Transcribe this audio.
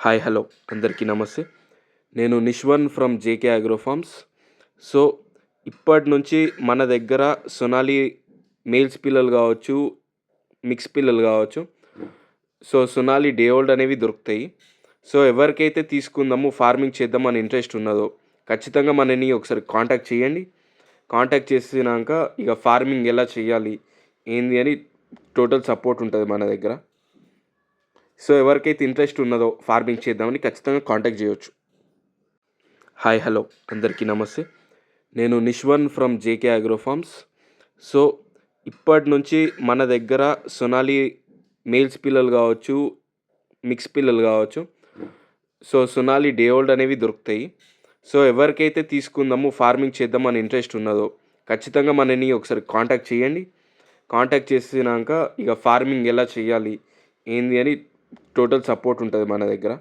Hi hello అందరికీ నమస్తే. నేను Nishwan from JK agro farms. So, ఇప్పటి నుంచి మన దగ్గర సొనాలి మేల్స్ పిల్లలు కావచ్చు, మిక్స్ పిల్లలు కావచ్చు. సో, సొనాలి డే ఓల్డ్ అనేవి దొరుకుతాయి. సో, ఎవరికైతే తీసుకుందాము, ఫార్మింగ్ చేద్దాం అని ఇంట్రెస్ట్ ఉన్నదో ఖచ్చితంగా మనని ఒకసారి కాంటాక్ట్ చేయండి. కాంటాక్ట్ చేసినాక ఇక ఫార్మింగ్ ఎలా చేయాలి, ఏంది అని టోటల్ సపోర్ట్ ఉంటుంది మన దగ్గర. సో, ఎవరికైతే ఇంట్రెస్ట్ ఉన్నదో ఫార్మింగ్ చేద్దామని ఖచ్చితంగా కాంటాక్ట్ చేయొచ్చు. హాయ్ హలో అందరికీ నమస్తే. నేను Nishwan from JK agro farms. So, ఇప్పటి నుంచి మన దగ్గర సొనాలి మేల్స్ పిల్లలు కావచ్చు, మిక్స్ పిల్లలు కావచ్చు. సో, సొనాలి డే ఓల్డ్ అనేవి దొరుకుతాయి. సో, ఎవరికైతే తీసుకుందాము, ఫార్మింగ్ చేద్దాం అని ఇంట్రెస్ట్ ఉన్నదో ఖచ్చితంగా మనని ఒకసారి కాంటాక్ట్ చేయండి. కాంటాక్ట్ చేసినాక ఇక ఫార్మింగ్ ఎలా చేయాలి, ఏంది అని టోటల్ సపోర్ట్ ఉంటుంది మన దగ్గర.